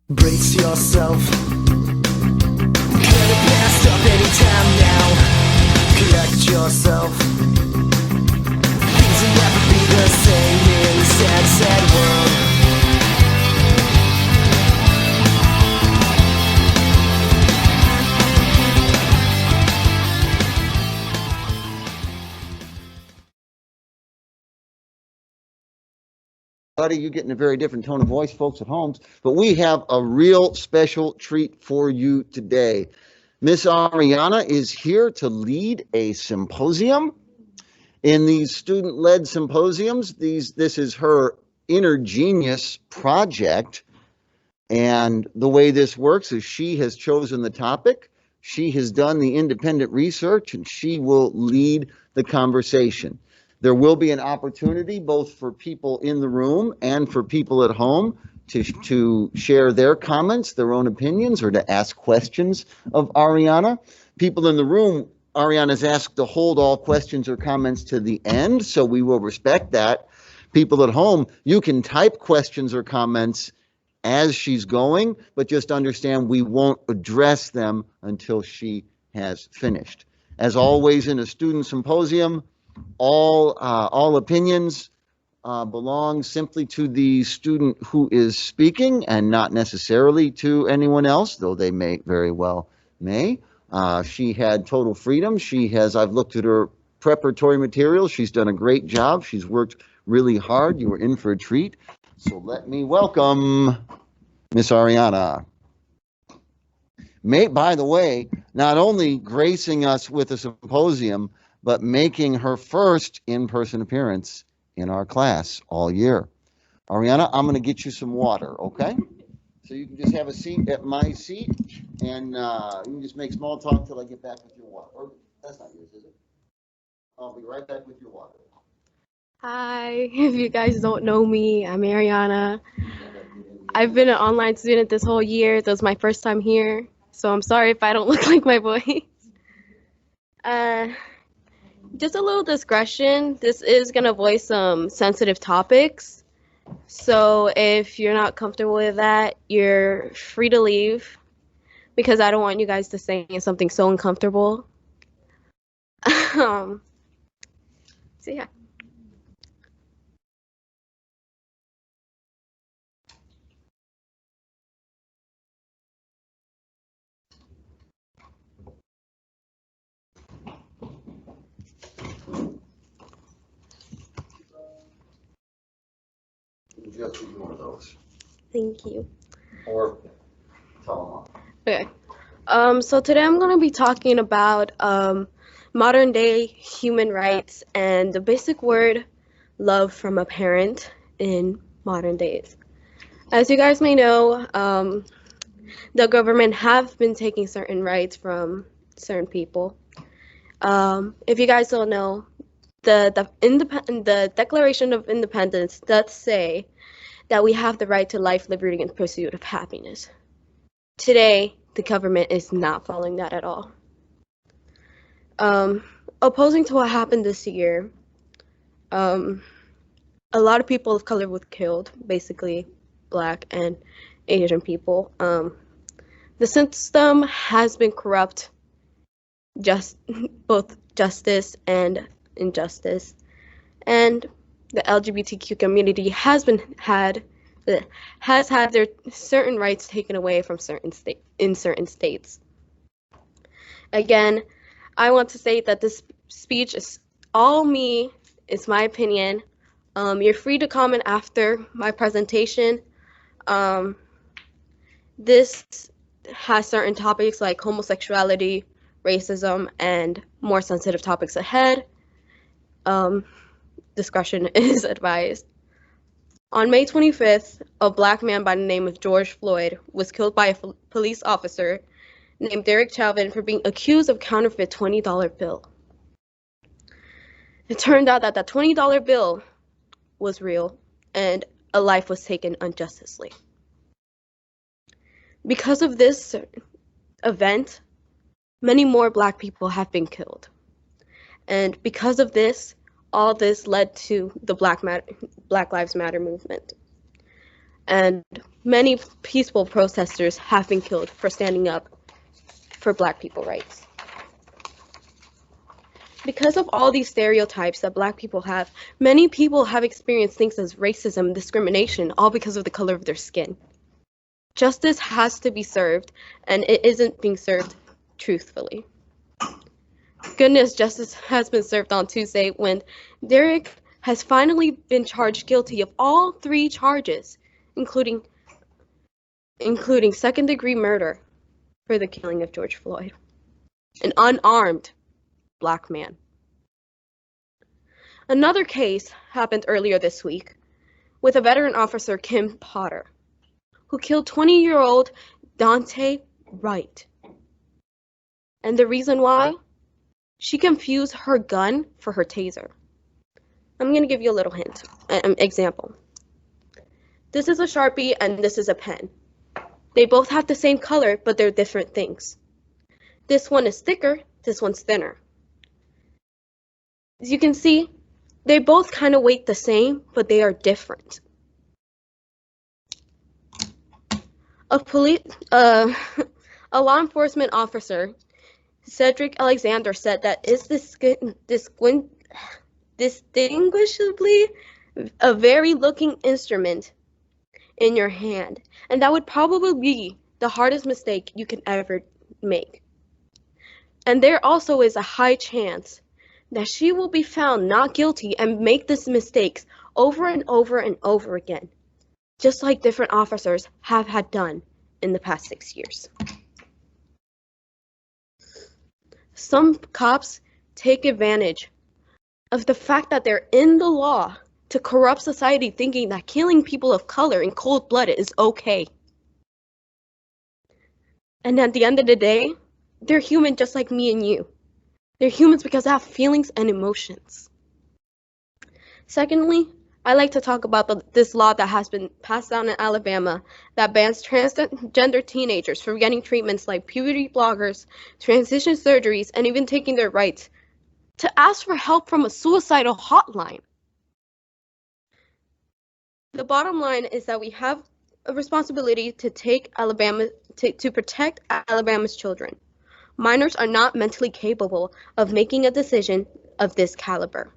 Brace yourself. Could have passed up any time now. Collect yourself. Things will never be the same in this sad, sad world. You're getting a very different tone of voice, folks at home, but we have a real special treat for you today. Miss Arianna is here to lead a symposium. In these student-led symposiums, this is her inner genius project, and the way this works is she has chosen the topic, she has done the independent research, and she will lead the conversation. There will be an opportunity both for people in the room and for people at home to share their comments, their own opinions, or to ask questions of Arianna. People in the room, Arianna's asked to hold all questions or comments to the end, so we will respect that. People at home, you can type questions or comments as she's going, but just understand we won't address them until she has finished. As always in a student symposium, all opinions belong simply to the student who is speaking and not necessarily to anyone else, though they may very well may. She had total freedom. I've looked at her preparatory materials. She's done a great job. She's worked really hard. You were in for a treat. So let me welcome Miss Arianna. By the way, not only gracing us with a symposium, but making her first in-person appearance in our class all year. Arianna, I'm going to get you some water, okay? So you can just have a seat at my seat, and you can just make small talk till I get back with your water. Or, that's not yours, is it? I'll be right back with your water. Hi, if you guys don't know me, I'm Arianna. I've been an online student this whole year. This was my first time here, so I'm sorry if I don't look like my voice. Just a little discretion. This is going to voice some sensitive topics. So if you're not comfortable with that, you're free to leave because I don't want you guys to say something so uncomfortable. So yeah. Just ignore those. Thank you. Or tell them off. Okay. So today I'm going to be talking about modern day human rights and the basic word love from a parent in modern days. As you guys may know, the government have been taking certain rights from certain people. If you guys don't know, the Declaration of Independence does say that we have the right to life, liberty, and pursuit of happiness. Today, the government is not following that at all. Opposing to what happened this year, a lot of people of color were killed, basically Black and Asian people. The system has been corrupt, both justice and injustice, and the LGBTQ community has had their certain rights taken away from certain states. Again, I want to say that this speech is all me. It's my opinion. You're free to comment after my presentation. This has certain topics like homosexuality, racism, and more sensitive topics ahead. Discretion is advised. On May 25th, a Black man by the name of George Floyd was killed by a police officer named Derek Chauvin for being accused of counterfeit $20 bill. It turned out that $20 bill was real and a life was taken unjustly. Because of this event, many more Black people have been killed. And because of this, all this led to the Black Lives Matter movement. and many peaceful protesters have been killed for standing up for Black people rights. Because of all these stereotypes that Black people have, many people have experienced things as racism, discrimination, all because of the color of their skin. Justice has to be served, and it isn't being served truthfully. Goodness, justice has been served on Tuesday when Derek has finally been charged guilty of all 3 charges, including second-degree murder for the killing of George Floyd, an unarmed Black man. Another case happened earlier this week with a veteran officer, Kim Potter, who killed 20-year-old Dante Wright. And the reason why? She confused her gun for her taser. I'm going to give you a little hint, an example. This is a Sharpie and this is a pen. They both have the same color, but they're different things. This one is thicker, this one's thinner. As you can see, they both kind of weight the same, but they are different. A law enforcement officer, Cedric Alexander, said that is distinguishably a very looking instrument in your hand, and that would probably be the hardest mistake you can ever make. And there also is a high chance that she will be found not guilty and make these mistakes over and over and over again, just like different officers have had done in the past 6 years. Some cops take advantage of the fact that they're in the law to corrupt society, thinking that killing people of color in cold blood is okay. And at the end of the day, they're human just like me and you. They're humans because they have feelings and emotions. Secondly, I like to talk about this law that has been passed down in Alabama that bans transgender teenagers from getting treatments like puberty blockers, transition surgeries, and even taking their rights to ask for help from a suicidal hotline. The bottom line is that we have a responsibility to protect Alabama's children. Minors are not mentally capable of making a decision of this caliber.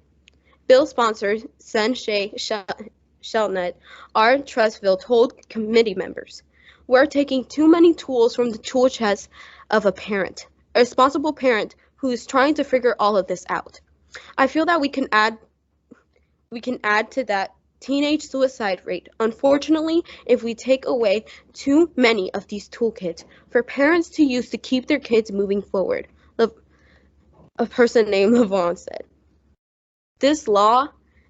Bill sponsor Sen Shay Shelnut, R. Trustville, told committee members, "We're taking too many tools from the tool chest of a responsible parent who is trying to figure all of this out. I feel that we can add to that teenage suicide rate. Unfortunately, if we take away too many of these toolkits for parents to use to keep their kids moving forward," a person named Levon said. This law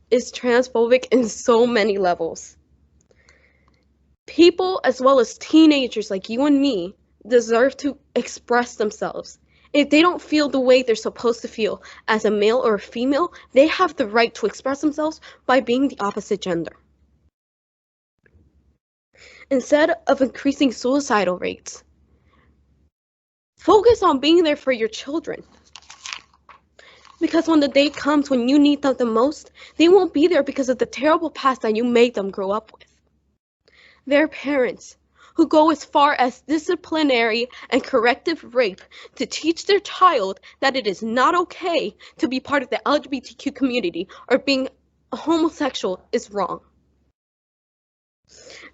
is transphobic in so many levels. People, as well as teenagers like you and me, deserve to express themselves. If they don't feel the way they're supposed to feel as a male or a female, they have the right to express themselves by being the opposite gender. Instead of increasing suicidal rates, focus on being there for your children. Because when the day comes when you need them the most, they won't be there because of the terrible past that you made them grow up with. Their parents, who go as far as disciplinary and corrective rape to teach their child that it is not okay to be part of the LGBTQ community or being a homosexual, is wrong.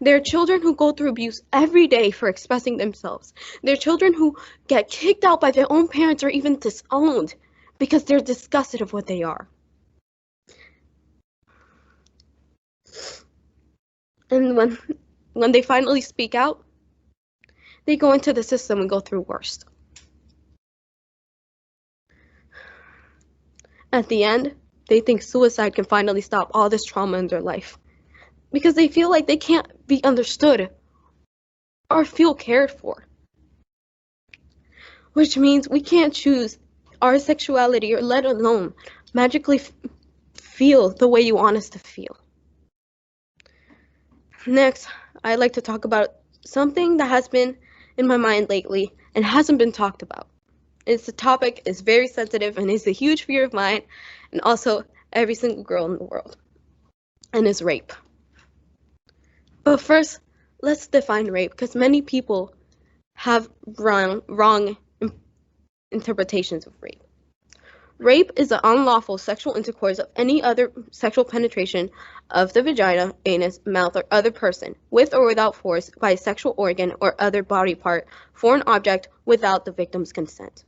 There are children who go through abuse every day for expressing themselves. There are children who get kicked out by their own parents or even disowned because they're disgusted of what they are. And when they finally speak out, they go into the system and go through worse. At the end, they think suicide can finally stop all this trauma in their life because they feel like they can't be understood or feel cared for. Which means we can't choose our sexuality or let alone magically feel the way you want us to feel. Next, I'd like to talk about something that has been in my mind lately and hasn't been talked about. It's a topic is very sensitive and is a huge fear of mine and also every single girl in the world, and it's rape. But first, let's define rape, because many people have wrong interpretations of rape. Rape is the unlawful sexual intercourse of any other sexual penetration of the vagina, anus, mouth, or other person, with or without force, by a sexual organ or other body part, foreign object, without the victim's consent.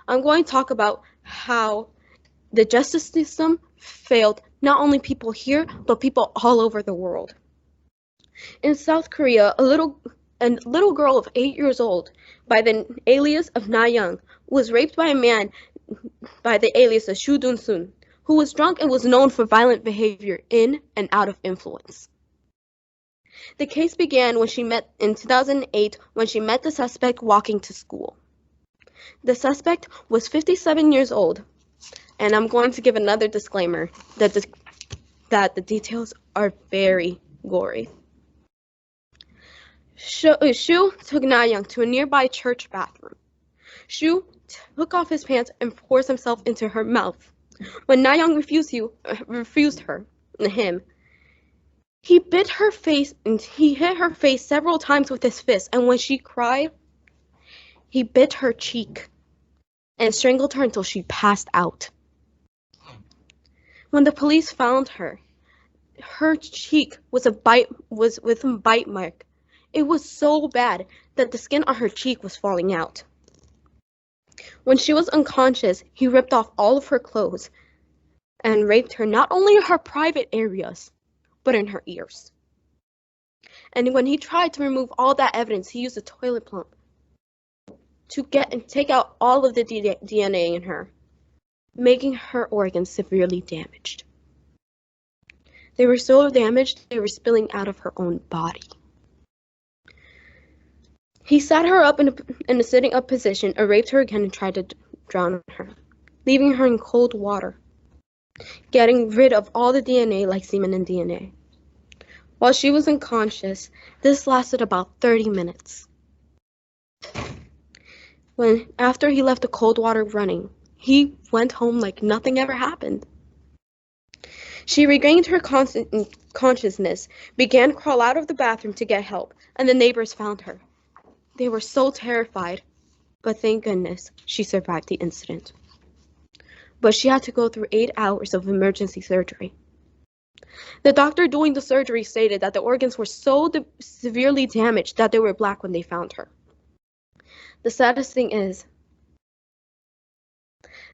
I'm going to talk about how the justice system failed not only people here, but people all over the world. In South Korea, a little girl of 8 years old, by the alias of Na Young, was raped by a man by the alias of Shu Dun-sun, who was drunk and was known for violent behavior in and out of influence. The case began in 2008 when she met the suspect walking to school. The suspect was 57 years old, and I'm going to give another disclaimer that the details are very gory. Shu took Na Young to a nearby church bathroom. Shu took off his pants and forced himself into her mouth. When Na Young refused him, he bit her face and he hit her face several times with his fist, and when she cried, he bit her cheek and strangled her until she passed out. When the police found her, her cheek was with a bite mark. It was so bad that the skin on her cheek was falling out. When she was unconscious, he ripped off all of her clothes and raped her not only in her private areas, but in her ears. And when he tried to remove all that evidence, he used a toilet pump to take out all of the DNA in her, making her organs severely damaged. They were so damaged, they were spilling out of her own body. He sat her up in a sitting up position, raped her again, and tried to drown her, leaving her in cold water, getting rid of all the DNA like semen and DNA. While she was unconscious, this lasted about 30 minutes. After he left the cold water running, he went home like nothing ever happened. She regained her consciousness, began to crawl out of the bathroom to get help, and the neighbors found her. They were so terrified, but thank goodness she survived the incident. But she had to go through 8 hours of emergency surgery. The doctor doing the surgery stated that the organs were so severely damaged that they were black when they found her. The saddest thing is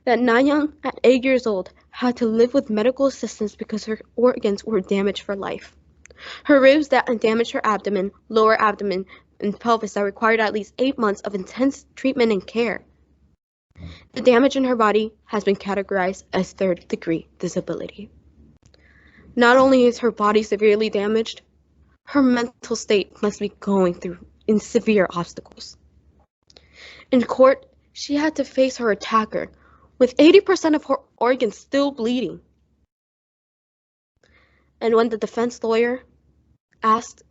that Na Young, at 8 years old, had to live with medical assistance because her organs were damaged for life. Her ribs that damaged her abdomen, lower abdomen, and pelvis that required at least 8 months of intense treatment and care. The damage in her body has been categorized as third-degree disability. Not only is her body severely damaged, her mental state must be going through severe obstacles. In court, she had to face her attacker with 80% of her organs still bleeding. And when the defense lawyer asked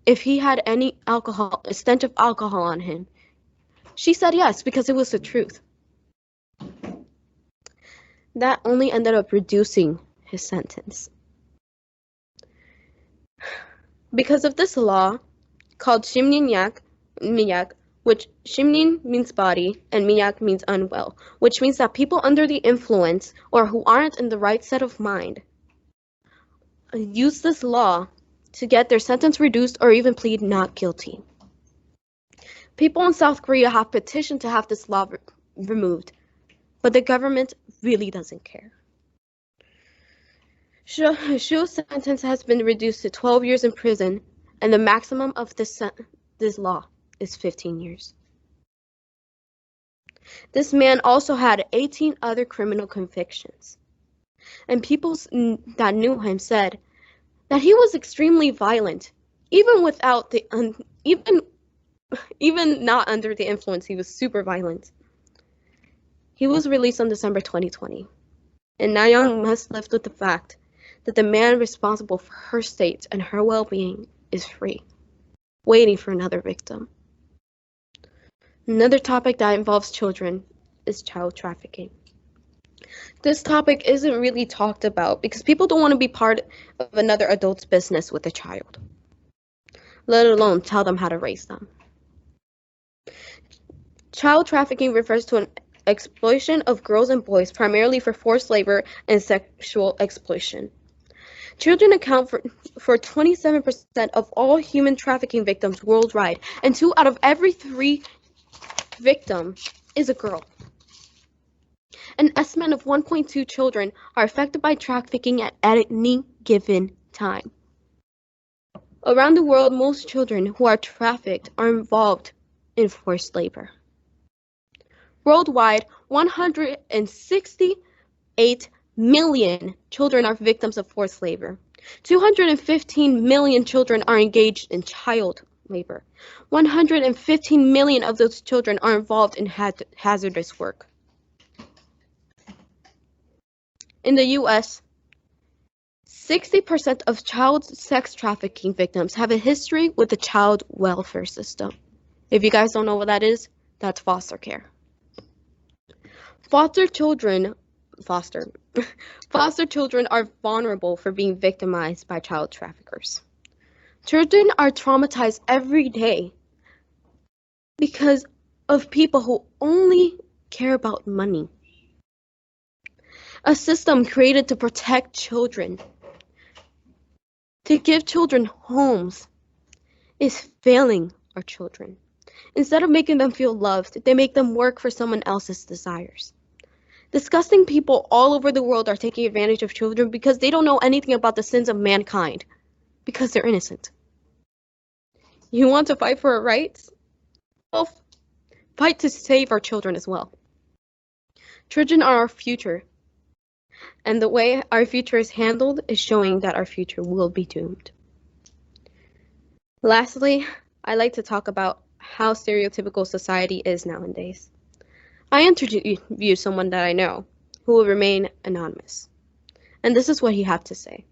if he had any a stench of alcohol on him, she said yes, because it was the truth. That only ended up reducing his sentence. Because of this law, called Miyak, which Shimnin means body and Miyak means unwell, which means that people under the influence or who aren't in the right set of mind use this law to get their sentence reduced or even plead not guilty. People in South Korea have petitioned to have this law removed, but the government really doesn't care. Shu's sentence has been reduced to 12 years in prison, and the maximum of this law is 15 years. This man also had 18 other criminal convictions, and people that knew him said that he was extremely violent, even without even not under the influence. He was super violent. He was released on December 2020, and Na Young must live with the fact that the man responsible for her state and her well-being is free, waiting for another victim. Another topic that involves children is child trafficking. This topic isn't really talked about because people don't want to be part of another adult's business with a child. let alone tell them how to raise them. Child trafficking refers to an exploitation of girls and boys primarily for forced labor and sexual exploitation. Children account for 27% of all human trafficking victims worldwide, and 2 out of every 3 victims is a girl. An estimate of 1.2 children are affected by trafficking at any given time. Around the world, most children who are trafficked are involved in forced labor. Worldwide, 168 million children are victims of forced labor. 215 million children are engaged in child labor. 115 million of those children are involved in hazardous work. In the U.S., 60% of child sex trafficking victims have a history with the child welfare system. If you guys don't know what that is, that's foster care. Foster children are vulnerable for being victimized by child traffickers. Children are traumatized every day because of people who only care about money. A system created to protect children, to give children homes, is failing our children. Instead of making them feel loved, they make them work for someone else's desires. Disgusting people all over the world are taking advantage of children because they don't know anything about the sins of mankind, because they're innocent. You want to fight for our rights? Well, fight to save our children as well. Children are our future, and the way our future is handled is showing that our future will be doomed. Lastly, I like to talk about how stereotypical society is nowadays. I interviewed someone that I know who will remain anonymous, and this is what he had to say.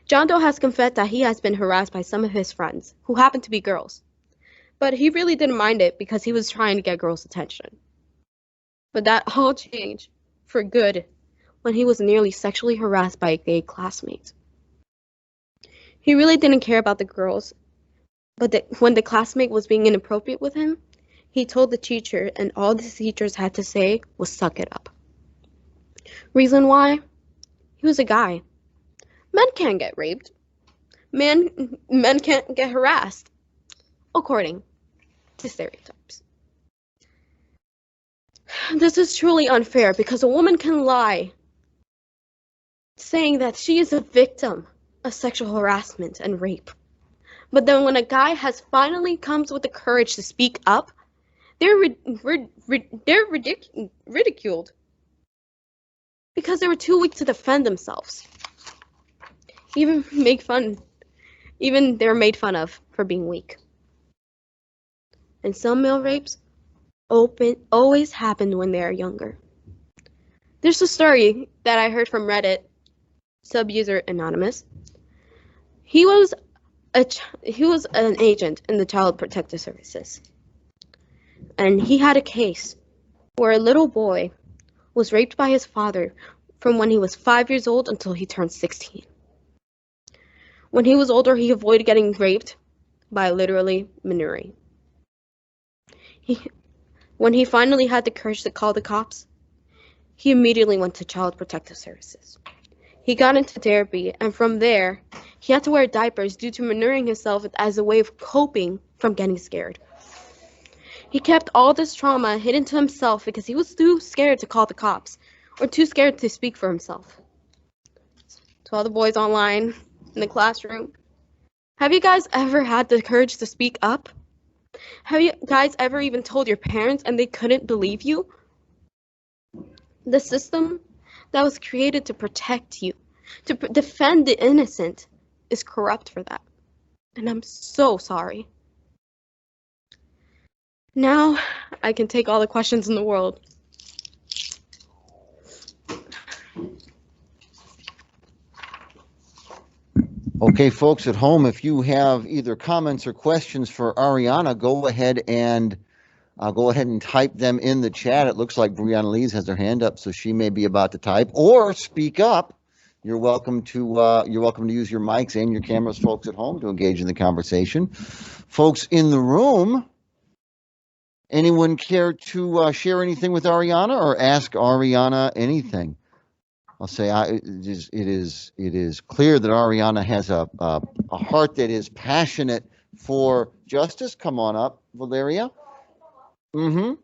John Doe has confessed that he has been harassed by some of his friends, who happen to be girls, but he really didn't mind it because he was trying to get girls' attention. But that all changed for good when he was nearly sexually harassed by a gay classmate. He really didn't care about the girls, but when the classmate was being inappropriate with him, he told the teacher, and all the teachers had to say was suck it up. Reason why? He was a guy. Men can't get raped. Men can't get harassed, according to stereotypes. This is truly unfair because a woman can lie, saying that she is a victim of sexual harassment and rape. But then when a guy has finally comes with the courage to speak up, they're ridiculed because they were too weak to defend themselves. Even they're made fun of for being weak. And some male rapes always happen when they are younger. There's a story that I heard from Reddit, sub-user Anonymous. He was an agent in the Child Protective Services. And he had a case where a little boy was raped by his father from when he was 5 years old until he turned 16. When he was older, he avoided getting raped by literally manuring. When he finally had the courage to call the cops, he immediately went to Child Protective Services. He got into therapy, and from there, he had to wear diapers due to manuring himself as a way of coping from getting scared. He kept all this trauma hidden to himself because he was too scared to call the cops or too scared to speak for himself. To all the boys online in the classroom, have you guys ever had the courage to speak up? Have you guys ever even told your parents and they couldn't believe you? The system that was created to protect you, to defend the innocent, is corrupt for that. And I'm so sorry. Now I can take all the questions in the world. Okay, folks at home, if you have either comments or questions for Arianna, go ahead and type them in the chat. It looks like Brianna Lees has her hand up, so she may be about to type, or speak up You're welcome to use your mics and your cameras, folks at home, to engage in the conversation. Folks in the room, anyone care to share anything with Arianna or ask Arianna anything? I'll say it is clear that Arianna has a heart that is passionate for justice. Come on up, Valeria. Mm-hmm.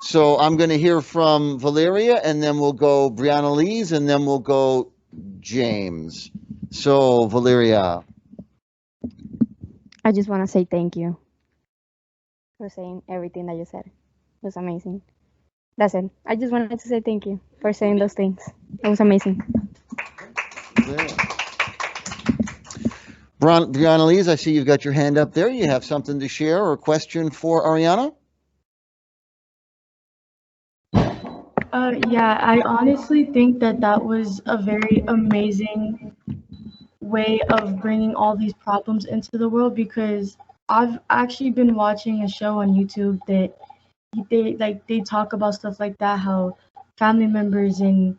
So I'm going to hear from Valeria, and then we'll go Brianna Lees, and then we'll go James. So Valeria. I just want to say thank you for saying everything that you said. It was amazing. That's it. I just wanted to say thank you for saying those things. It was amazing. Brianna Lees, I see you've got your hand up there. You have something to share or question for Arianna? Yeah, I honestly think that that was a very amazing way of bringing all these problems into the world, because I've actually been watching a show on YouTube that they talk about stuff like that, how family members and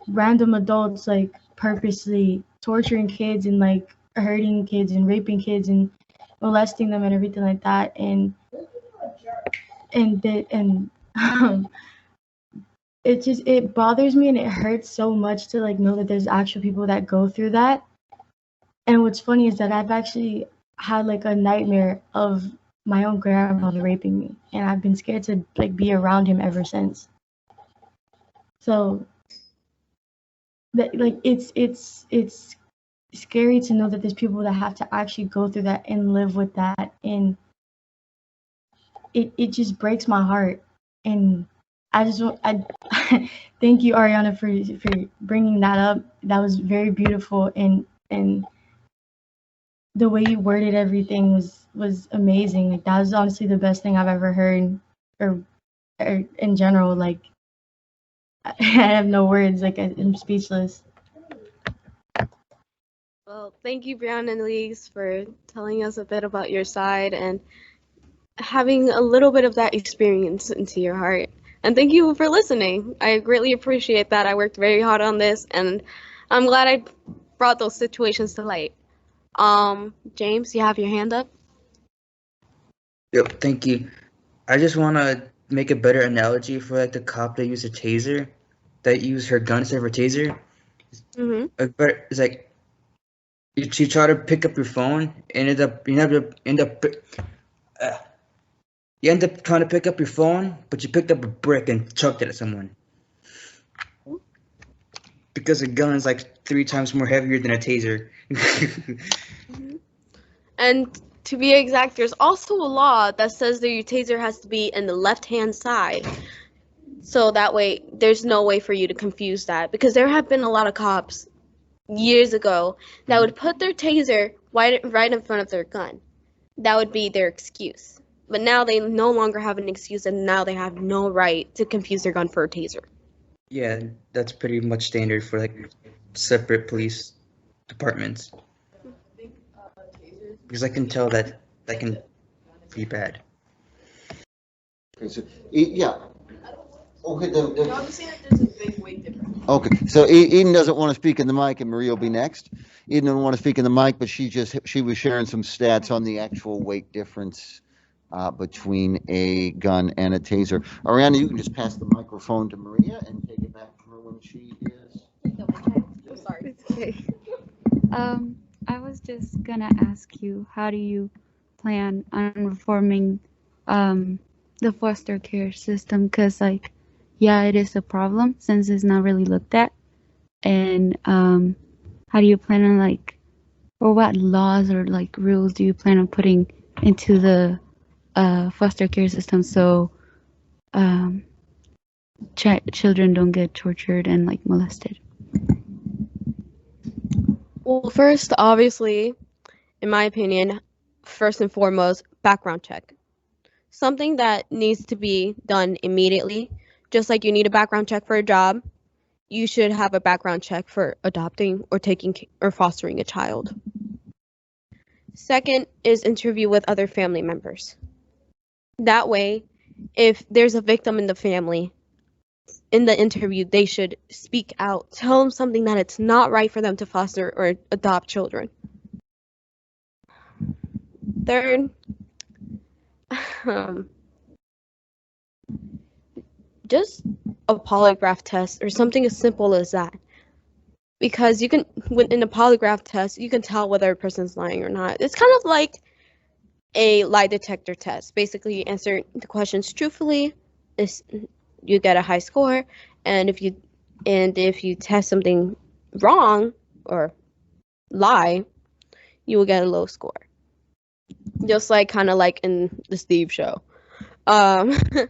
random adults like purposely torturing kids and like hurting kids and raping kids and molesting them and everything like that, and it bothers me and it hurts so much to like know that there's actual people that go through that. And what's funny is that I've actually had like a nightmare of my own grandfather raping me, and I've been scared to like be around him ever since. So that like it's scary to know that there's people that have to actually go through that and live with that, and it just breaks my heart. And I thank you, Arianna, for bringing that up. That was very beautiful, and the way you worded everything was amazing. Like that was honestly the best thing I've ever heard, or in general. Like I have no words. Like I'm speechless. Well, thank you, Brianna Lees, for telling us a bit about your side and having a little bit of that experience into your heart. And thank you for listening. I greatly appreciate that. I worked very hard on this, and I'm glad I brought those situations to light. James, you have your hand up? Yep, thank you. I just want to make a better analogy for like the cop that used a taser, that used her gun instead of a taser. Mm-hmm. But it's like you try to pick up your phone, and you end up trying to pick up your phone, but you picked up a brick and chucked it at someone. Because a gun is like 3 times more heavier than a taser. Mm-hmm. And to be exact, there's also a law that says that your taser has to be in the left-hand side. So that way, there's no way for you to confuse that. Because there have been a lot of cops years ago that would put their taser right in front of their gun. That would be their excuse. But now they no longer have an excuse, and now they have no right to confuse their gun for a taser. Yeah, that's pretty much standard for like separate police departments. Because I can tell that can be bad. Okay, so, yeah. Okay, Obviously, there's a big weight difference. okay, so Eden doesn't want to speak in the mic, and Maria will be next. Eden doesn't want to speak in the mic, but she was sharing some stats on the actual weight difference between a gun and a taser. Arianna, you can just pass the microphone to Maria and take it back from her when she is. I'm sorry. It's okay. I was just gonna ask you, how do you plan on reforming the foster care system? Because like, yeah, it is a problem since it's not really looked at. And how do you plan on like, or what laws or like rules do you plan on putting into the foster care system so children don't get tortured and like molested? Well, first, obviously, in my opinion, first and foremost, background check. Something that needs to be done immediately. Just like you need a background check for a job, you should have a background check for adopting or taking or fostering a child. Second is interview with other family members. That way, if there's a victim in the family, in the interview, they should speak out, tell them something that it's not right for them to foster or adopt children. Third, just a polygraph test or something as simple as that. Because you can, in a polygraph test, you can tell whether a person's lying or not. It's kind of like a lie detector test. Basically, you answer the questions truthfully, you get a high score, and if you test something wrong or lie, you will get a low score. Just like kind of like in the Steve show. There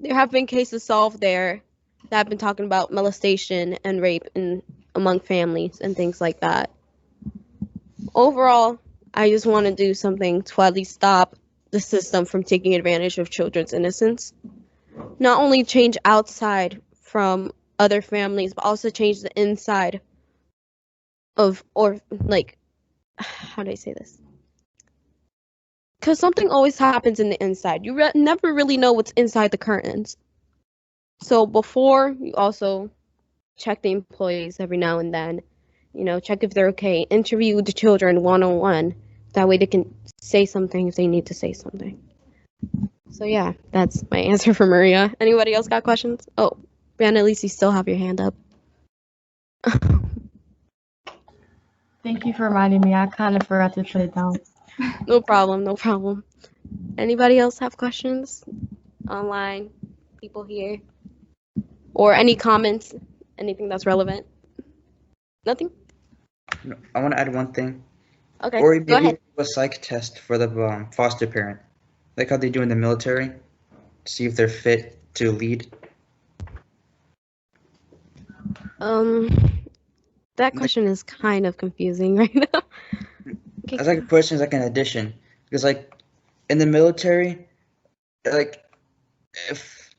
have been cases solved there that have been talking about molestation and rape among families and things like that. Overall, I just want to do something to at least stop the system from taking advantage of children's innocence. Not only change outside from other families, but also change the inside of, or like, how do I say this? Because something always happens in the inside. You never really know what's inside the curtains. So before, you also check the employees every now and then. Check if they're okay. Interview the children one-on-one. That way they can say something if they need to say something. So yeah, that's my answer for Maria. Anybody else got questions? Oh, Brianna, at least you still have your hand up. Thank you for reminding me. I kind of forgot to put it down. No problem. Anybody else have questions? Online, people here? Or any comments? Anything that's relevant? Nothing? No, I want to add one thing. Okay, Or go ahead. maybe a psych test for the foster parent, like how they do in the military, to see if they're fit to lead. That question is kind of confusing right now. Okay. As like a question, is like an addition, because like in the military, like if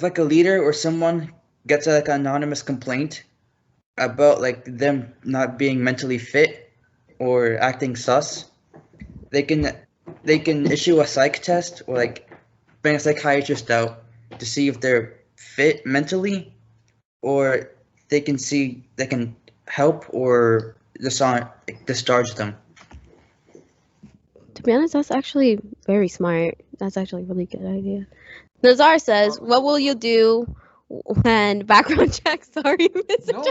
like a leader or someone gets like an anonymous complaint about like them not being mentally fit or acting sus, they can issue a psych test or like bring a psychiatrist out to see if they're fit mentally, or they can help or discharge them. To be honest, that's actually very smart. That's actually a really good idea. Nazar says, "What will you do when background checks?" Sorry, Mr. No.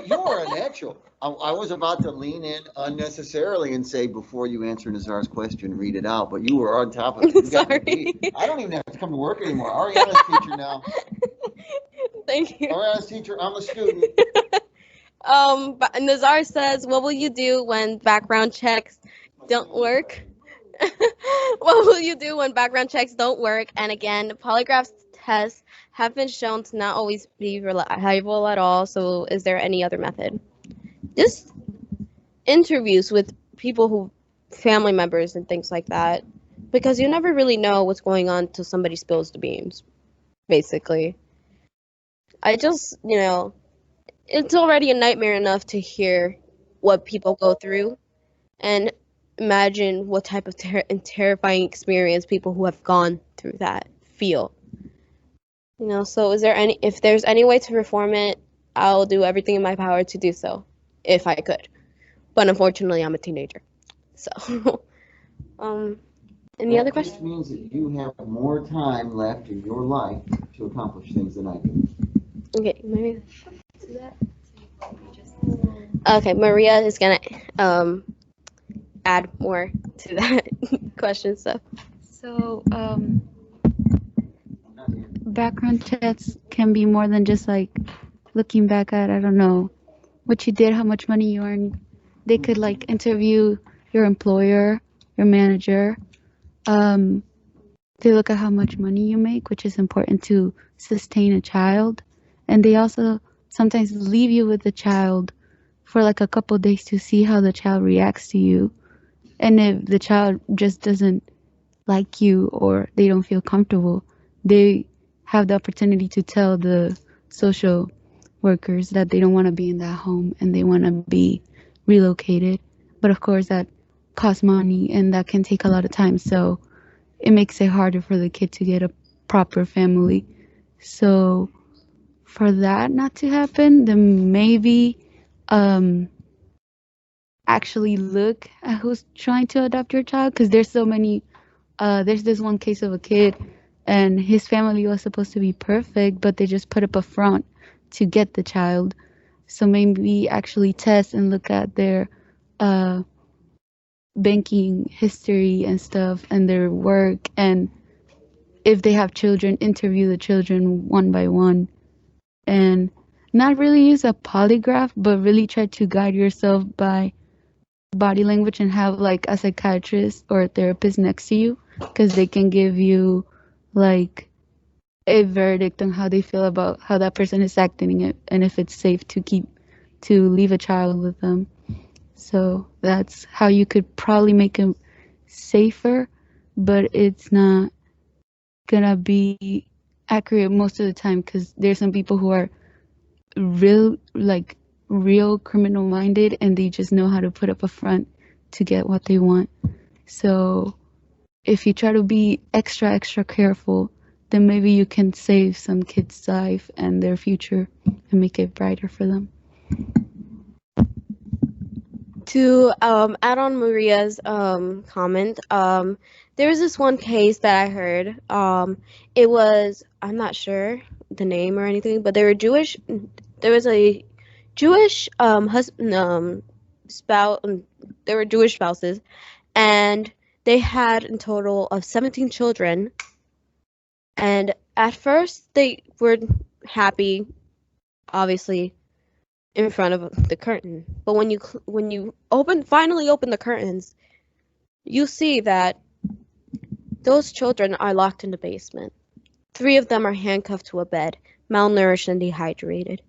You are a natural. I was about to lean in unnecessarily and say, before you answer Nazar's question, read it out, but you were on top of it. You got me Sorry. beat. I don't even have to come to work anymore. Ariana's teacher now. Thank you. Ariana's teacher, I'm a student. But Nazar says, "What will you do when background checks don't work?" What will you do when background checks don't work? And again, polygraph tests have been shown to not always be reliable at all. So is there any other method? Just interviews with family members and things like that. Because you never really know what's going on till somebody spills the beans, basically. I just, it's already a nightmare enough to hear what people go through. And imagine what type of terrifying experience people who have gone through that feel. So if there's any way to reform it, I'll do everything in my power to do so, if I could. But unfortunately, I'm a teenager. So, any other questions? That means that you have more time left in your life to accomplish things than I do. Okay, maybe do that. Okay, Maria is gonna add more to that question. So background checks can be more than just like looking back at, I don't know, what you did, how much money you earned. They could like interview your employer, your manager. They look at how much money you make, which is important to sustain a child. And they also sometimes leave you with the child for like a couple of days to see how the child reacts to you. And if the child just doesn't like you or they don't feel comfortable, they have the opportunity to tell the social workers that they don't want to be in that home and they want to be relocated. But of course, that costs money and that can take a lot of time. So it makes it harder for the kid to get a proper family So for that not to happen, then maybe actually look at who's trying to adopt your child, because there's so many. There's this one case of a kid, and his family was supposed to be perfect, but they just put up a front to get the child. So maybe actually test and look at their uh, banking history and stuff and their work, and if they have children, interview the children one by one, and not really use a polygraph, but really try to guide yourself by body language and have like a psychiatrist or a therapist next to you, because they can give you like a verdict on how they feel about how that person is acting and if it's safe to leave a child with them. So that's how you could probably make them safer, but it's not gonna be accurate most of the time, because there's some people who are real criminal minded, and they just know how to put up a front to get what they want. So if you try to be extra careful, then maybe you can save some kids' life and their future and make it brighter for them. To add on Maria's comment, there was this one case that I heard. It was, I'm not sure the name or anything, but they were Jewish. There was a Jewish husband, spouse. There were Jewish spouses, and they had in total of 17 children. And at first, they were happy, obviously, in front of the curtain. But when you finally open the curtains, you see that those children are locked in the basement. 3 of them are handcuffed to a bed, malnourished and dehydrated.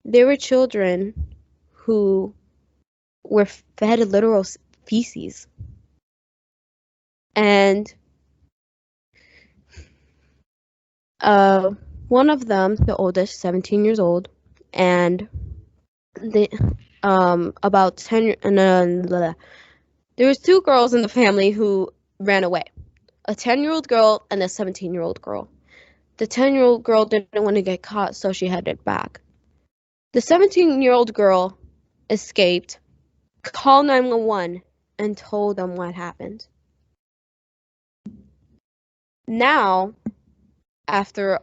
There were children who were fed literal feces. And one of them, the oldest, 17 years old, and the about 10 there was 2 girls in the family who ran away. A 10-year-old girl and a 17-year-old girl. The 10-year-old girl didn't want to get caught, so she headed back. The 17-year-old girl escaped, called 911, and told them what happened. Now, after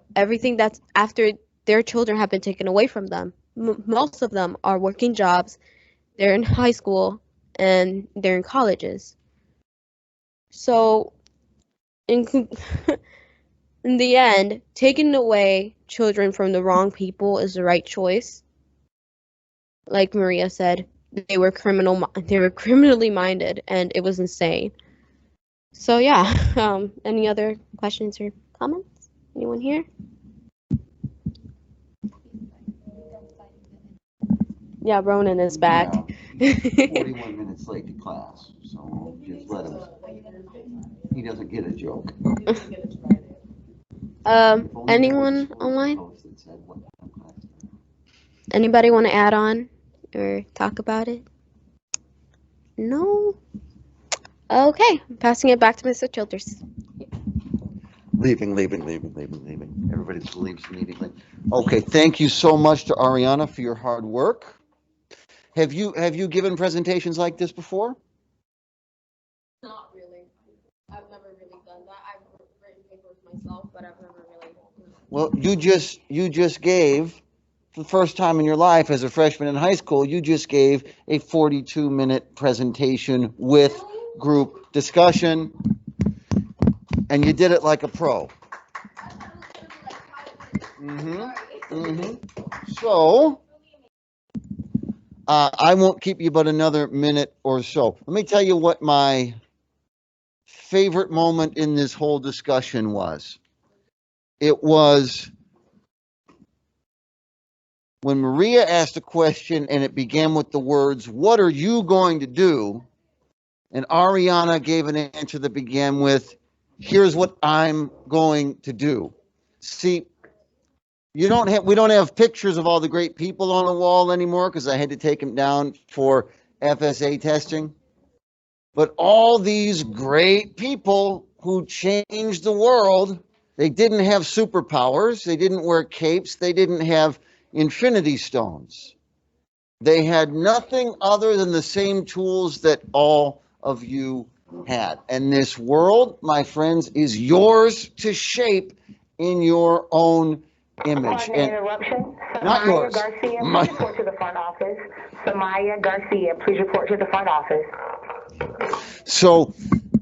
their children have been taken away from them, most of them are working jobs, they're in high school, and they're in colleges. So, in the end, taking away children from the wrong people is the right choice. Like Maria said, they were criminally minded, and it was insane. So yeah, any other questions or comments? Anyone here? Yeah, Ronan is back. 41 minutes late to class, so just let him. He doesn't get a joke. Anyone online? Anybody want to add on or talk about it? No? Okay, I'm passing it back to Mr. Childers. Leaving. Everybody leaves immediately. Okay, thank you so much to Arianna for your hard work. Have you given presentations like this before? Not really. I've never really done that. I've written papers myself, but I've never really. Well, you just gave, for the first time in your life as a freshman in high school, you just gave a 42-minute presentation with group discussion, and you did it like a pro. So, I won't keep you but another minute or so. Let me tell you what my favorite moment in this whole discussion was. It was when Maria asked a question and it began with the words, "What are you going to do?" And Arianna gave an answer that began with, "Here's what I'm going to do." See, we don't have pictures of all the great people on the wall anymore because I had to take them down for FSA testing. But all these great people who changed the world, They didn't have superpowers. They didn't wear capes. They didn't have infinity stones. They had nothing other than the same tools that all of you had. And this world, my friends, is yours to shape in your own image. Pardon the interruption. Not Samaya yours. Garcia, please report to the front office. Samaya Garcia, please report to the front office. So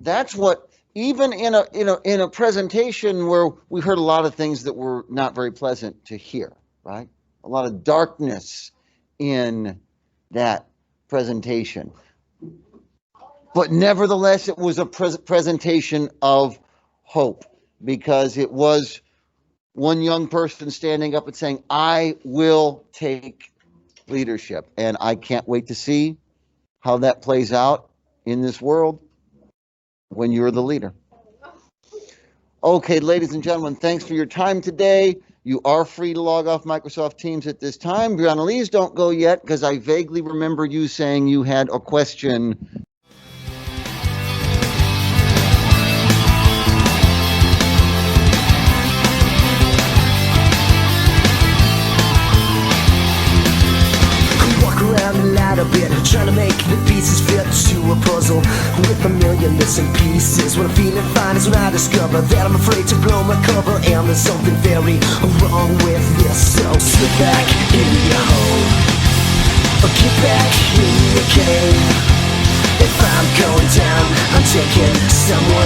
that's what, even in a presentation where we heard a lot of things that were not very pleasant to hear, right? A lot of darkness in that presentation. But nevertheless, it was a presentation of hope, because it was one young person standing up and saying, I will take leadership. And I can't wait to see how that plays out in this world when you're the leader. Okay, ladies and gentlemen, thanks for your time today. You are free to log off Microsoft Teams at this time. Brianna, please don't go yet, because I vaguely remember you saying you had a question. Walk around a lot a bit, trying to make the pieces fit to a puzzle with a million missing pieces. When I'm feeling fine is when I discover that I'm afraid to blow my cover, and there's something very wrong with this. So slip back in your hole, or get back in your cave. If I'm going down, I'm taking someone